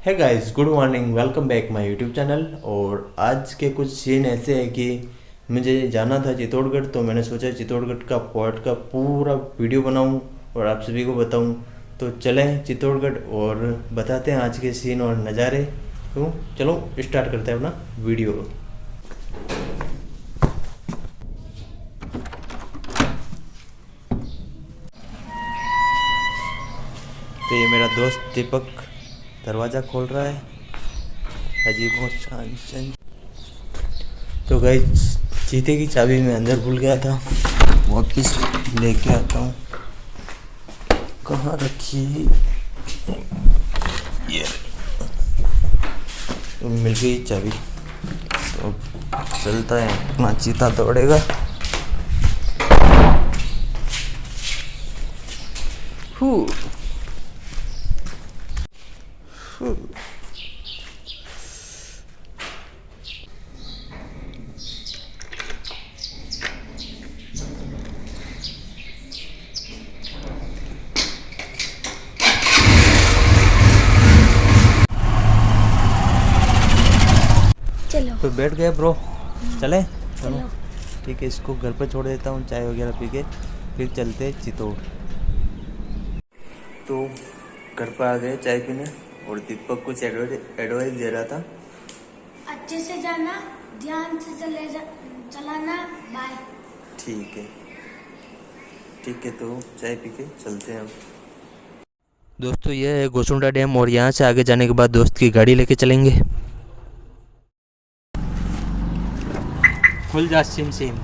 है guys, good morning, welcome back my YouTube channel. और आज के कुछ सीन ऐसे है कि मुझे जाना था चित्तौड़गढ़, तो मैंने सोचा चित्तौड़गढ़ का फोर्ट का पूरा वीडियो बनाऊं और आप सभी को बताऊं। तो चलें चित्तौड़गढ़ और बताते हैं आज के सीन और नज़ारे। तो चलो स्टार्ट करते हैं अपना वीडियो। तो ये मेरा दोस्त दीपक दरवाज़ा खोल रहा है। अजीब शान। तो गाइस, चीते की चाबी मैं अंदर भूल गया था, वापस लेके आता हूँ। कहाँ रखी? ये तो मिल गई चाबी। तो चलता है, अपना चीता दौड़ेगा। चलो तो बैठ गए ब्रो, चले चलो। ठीक है, इसको घर पर छोड़ देता हूँ, चाय वगैरह पी के फिर चलते चित्तौड़। तो घर पर आ गए चाय पीने, और दीपक कुछ एडवाइस दे रहा था। अच्छे से जाना, ध्यान से चलाना, बाय। ठीक है ठीक है, तो चाय पी के चलते हैं हम। दोस्तों, यह है गोसुंडा डैम, और यहाँ से आगे जाने के बाद दोस्त की गाड़ी लेके चलेंगे। खुल जा सिम सिम।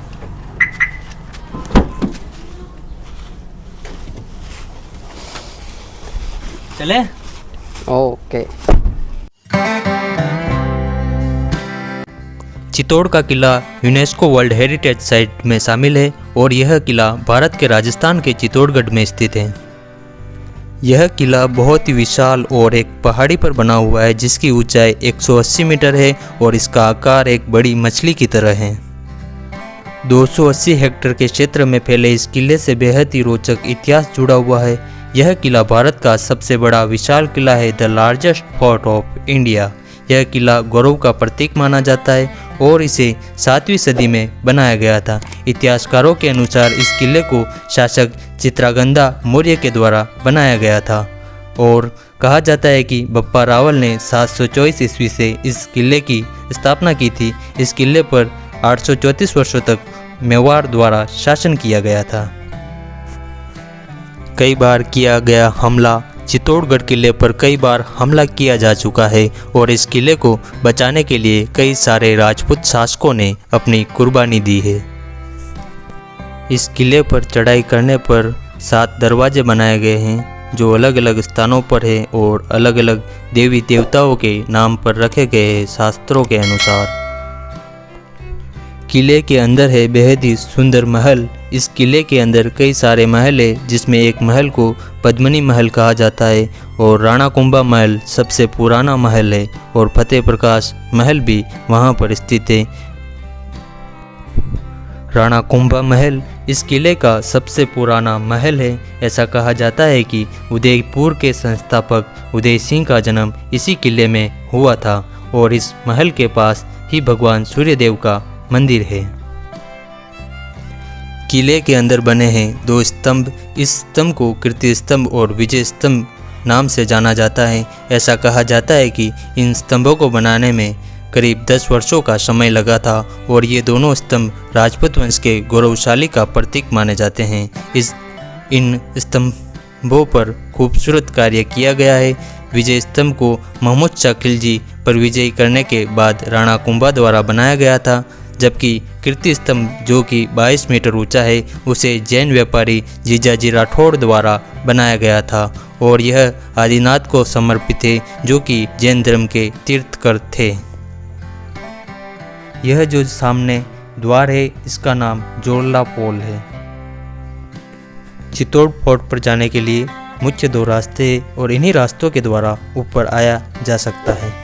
चले। ओके। चित्तौड़ का किला यूनेस्को वर्ल्ड हेरिटेज साइट में शामिल है, और यह किला भारत के राजस्थान के चित्तौड़गढ़ में स्थित है। यह किला बहुत ही विशाल और एक पहाड़ी पर बना हुआ है, जिसकी ऊंचाई 180 मीटर है और इसका आकार एक बड़ी मछली की तरह है। 280 हेक्टेयर के क्षेत्र में फैले इस किले से बेहद ही रोचक इतिहास जुड़ा हुआ है। यह किला भारत का सबसे बड़ा विशाल किला है, the largest fort of India. यह किला गौरव का प्रतीक माना जाता है और इसे 7वीं सदी में बनाया गया था। इतिहासकारों के अनुसार इस किले को शासक चित्रागंदा मौर्य के द्वारा बनाया गया था, और कहा जाता है कि बप्पा रावल ने 724 ईस्वी से इस किले की स्थापना की थी। इस किले पर 834 वर्षों तक मेवाड़ द्वारा शासन किया गया था। कई बार किया गया हमला। चित्तौड़गढ़ किले पर कई बार हमला किया जा चुका है, और इस किले को बचाने के लिए कई सारे राजपूत शासकों ने अपनी कुर्बानी दी है। इस किले पर चढ़ाई करने पर 7 दरवाजे बनाए गए हैं, जो अलग अलग स्थानों पर है और अलग अलग देवी देवताओं के नाम पर रखे गए हैं शास्त्रों के अनुसार। किले के अंदर है बेहद ही सुंदर महल। इस किले के अंदर कई सारे महल है, जिसमें एक महल को पद्मिनी महल कहा जाता है, और राणा कुंभा महल सबसे पुराना महल है, और फतेह प्रकाश महल भी वहां पर स्थित है। राणा कुंभा महल इस किले का सबसे पुराना महल है। ऐसा कहा जाता है कि उदयपुर के संस्थापक उदय सिंह का जन्म इसी किले में हुआ था, और इस महल के पास ही भगवान सूर्यदेव का मंदिर है। किले के अंदर बने हैं 2 स्तंभ। इस स्तंभ को कीर्ति स्तंभ और विजय स्तंभ नाम से जाना जाता है। ऐसा कहा जाता है कि इन स्तंभों को बनाने में करीब 10 वर्षों का समय लगा था, और ये दोनों स्तंभ राजपूत वंश के गौरवशाली का प्रतीक माने जाते हैं। इन स्तंभों पर खूबसूरत कार्य किया गया है। विजय स्तंभ को महमूद शाह खिलजी पर विजय करने के बाद राणा कुंभा द्वारा बनाया गया था, जबकि कीर्ति स्तंभ जो कि 22 मीटर ऊंचा है, उसे जैन व्यापारी जीजाजी राठौड़ द्वारा बनाया गया था, और यह आदिनाथ को समर्पित है, जो कि जैन धर्म के तीर्थकर थे। यह जो सामने द्वार है, इसका नाम जोरला पोल है। चित्तौड़ फोर्ट पर जाने के लिए मुख्य 2 रास्ते हैं, और इन्हीं रास्तों के द्वारा ऊपर आया जा सकता है।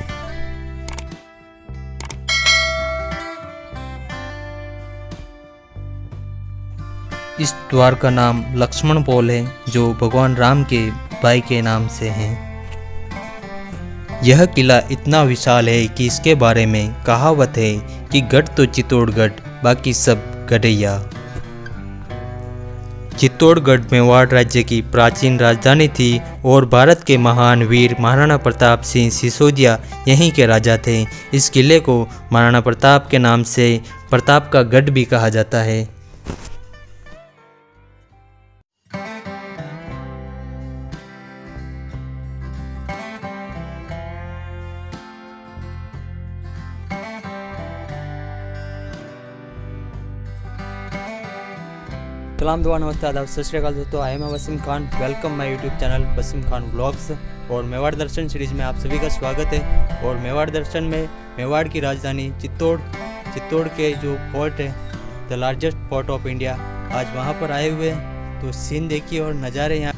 इस द्वार का नाम लक्ष्मण पोल है, जो भगवान राम के भाई के नाम से हैं। यह किला इतना विशाल है कि इसके बारे में कहावत है कि गढ़ तो चित्तौड़गढ़, बाकी सब गढ़ैया। चित्तौड़गढ़ मेवाड़ राज्य की प्राचीन राजधानी थी और भारत के महान वीर महाराणा प्रताप सिंह सिसोदिया यहीं के राजा थे। इस किले को महाराणा प्रताप के नाम से प्रताप का गढ़ भी कहा जाता है। सलाम दुआ नमस्ते आदाब सत श्री अकाल दोस्तों, I am Wasim Khan. Welcome my YouTube channel Wasim Khan vlogs. और मेवाड़ दर्शन सीरीज़ में आप सभी का स्वागत है। और मेवाड़ दर्शन में मेवाड़ की राजधानी चित्तौड़ के जो फोर्ट है, the largest fort of India, आज वहाँ पर आए हुए हैं। तो सीन देखिए और नज़ारे यहाँ।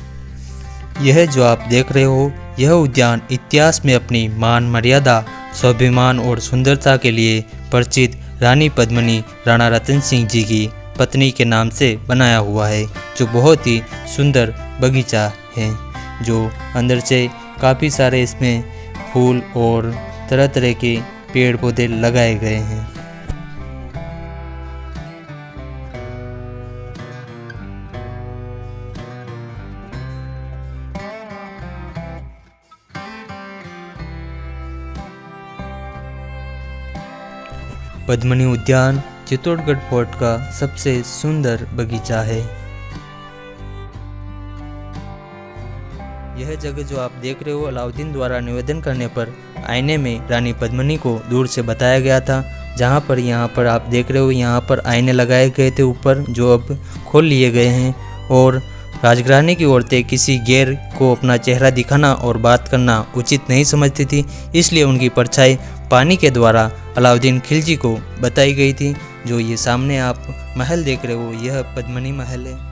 यह जो आप देख रहे हो, यह उद्यान इतिहास में अपनी मान मर्यादा, स्वाभिमान और सुंदरता के लिए परिचित रानी पद्मिनी राणा रतन सिंह जी की पत्नी के नाम से बनाया हुआ है, जो बहुत ही सुंदर बगीचा है, जो अंदर से काफ़ी सारे इसमें फूल और तरह तरह के पेड़ पौधे लगाए गए हैं। पद्मिनी उद्यान चित्तौड़गढ़ फोर्ट का सबसे सुंदर बगीचा है। यह जगह जो आप देख रहे हो, अलाउद्दीन द्वारा निवेदन करने पर आईने में रानी पद्मिनी को दूर से बताया गया था। जहाँ पर यहाँ पर आप देख रहे हो, यहाँ पर आईने लगाए गए थे ऊपर, जो अब खोल लिए गए हैं। और राजघराने की औरतें किसी गैर को अपना चेहरा दिखाना और बात करना उचित नहीं समझती थी, इसलिए उनकी परछाई पानी के द्वारा अलाउद्दीन खिलजी को बताई गई थी। जो ये सामने आप महल देख रहे हो, यह पद्मिनी महल है।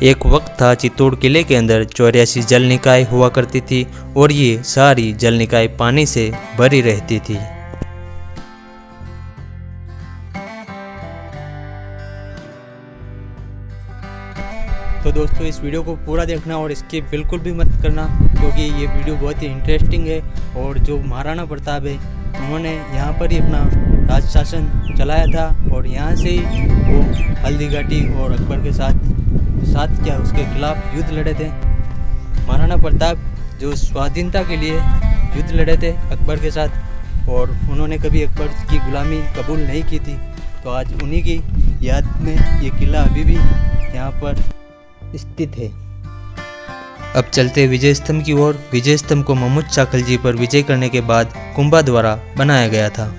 एक वक्त था चित्तौड़ किले के अंदर 84 जल निकाय हुआ करती थी और ये सारी जल निकाय पानी से भरी रहती थी। तो दोस्तों, इस वीडियो को पूरा देखना और स्किप बिल्कुल भी मत करना, क्योंकि ये वीडियो बहुत ही इंटरेस्टिंग है। और जो महाराणा प्रताप है, उन्होंने यहाँ पर ही अपना राज शासन चलाया था और यहाँ से ही वो हल्दी घाटी और अकबर के साथ उसके खिलाफ युद्ध लड़े थे। महाराणा प्रताप जो स्वाधीनता के लिए युद्ध लड़े थे अकबर के साथ, और उन्होंने कभी अकबर की गुलामी कबूल नहीं की थी। तो आज उन्हीं की याद में ये किला अभी भी यहाँ पर स्थित है। अब चलते विजय स्तंभ की ओर। विजय स्तंभ को महमूद शाह खिलजी पर विजय करने के बाद कुंभा द्वारा बनाया गया था।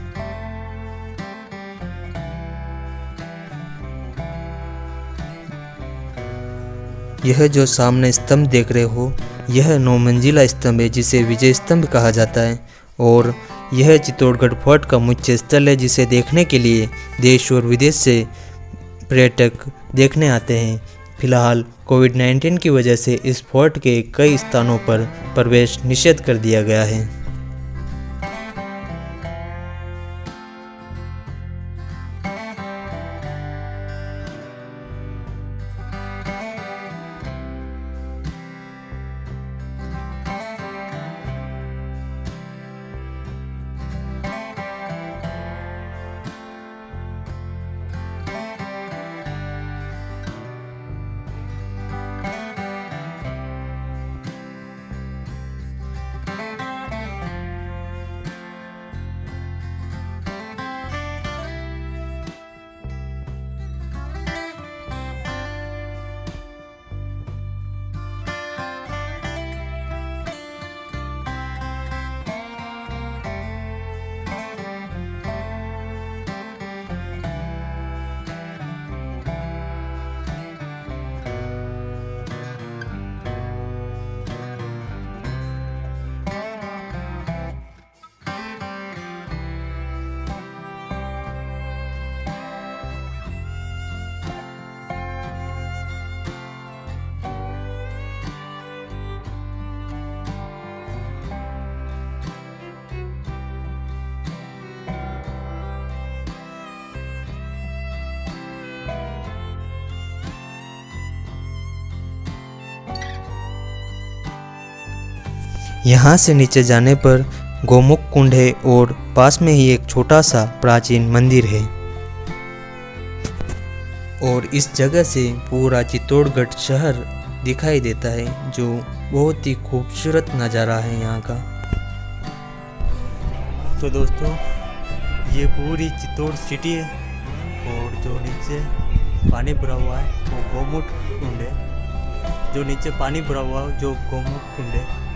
यह जो सामने स्तंभ देख रहे हो, यह 9 मंजिला स्तंभ है, जिसे विजय स्तंभ कहा जाता है। और यह चित्तौड़गढ़ फोर्ट का मुख्य स्थल है, जिसे देखने के लिए देश और विदेश से पर्यटक देखने आते हैं। फिलहाल कोविड-19 की वजह से इस फोर्ट के कई स्थानों पर प्रवेश निषेध कर दिया गया है। यहाँ से नीचे जाने पर गोमुख कुंड है और पास में ही एक छोटा सा प्राचीन मंदिर है। और इस जगह से पूरा चित्तौड़गढ़ शहर दिखाई देता है, जो बहुत ही खूबसूरत नज़ारा है यहाँ का। तो दोस्तों, ये पूरी चित्तौड़ सिटी है और जो नीचे पानी भरा हुआ है वो गोमुख कुंड है। जो नीचे पानी भरा हुआ है जो गोमुख कुंड है।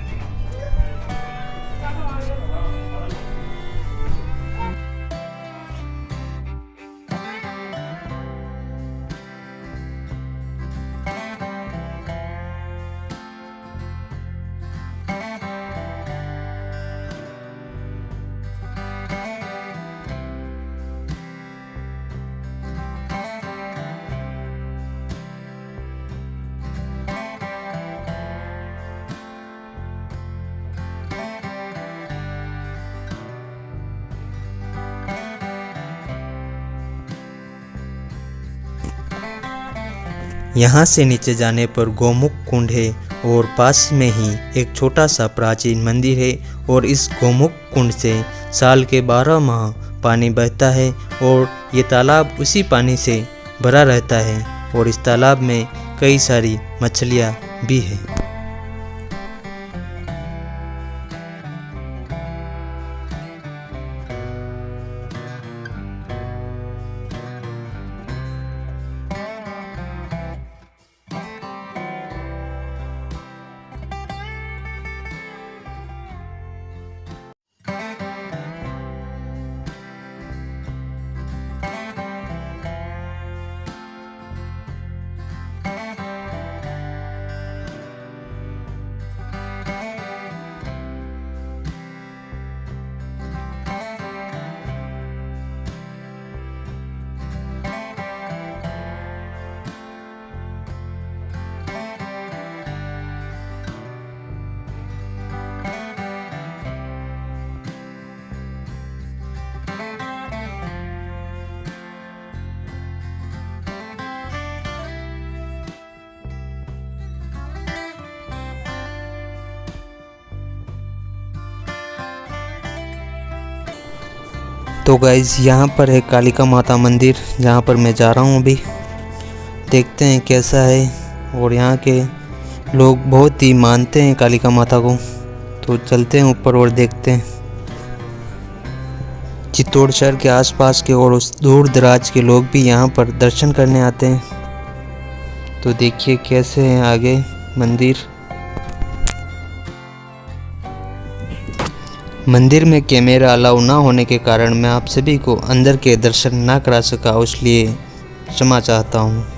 यहाँ से नीचे जाने पर गोमुख कुंड है और पास में ही एक छोटा सा प्राचीन मंदिर है। और इस गोमुख कुंड से साल के 12 माह पानी बहता है और ये तालाब उसी पानी से भरा रहता है। और इस तालाब में कई सारी मछलियाँ भी हैं। तो गाइज़, यहाँ पर है कालिका माता मंदिर, जहाँ पर मैं जा रहा हूँ अभी। देखते हैं कैसा है। और यहाँ के लोग बहुत ही मानते हैं कालिका माता को। तो चलते हैं ऊपर और देखते हैं। चित्तौड़ शहर के आसपास के और उस दूर दराज के लोग भी यहाँ पर दर्शन करने आते हैं। तो देखिए कैसे है आगे मंदिर। मंदिर में कैमरा अलाउ ना होने के कारण मैं आप सभी को अंदर के दर्शन ना करा सका, इसलिए क्षमा चाहता हूँ।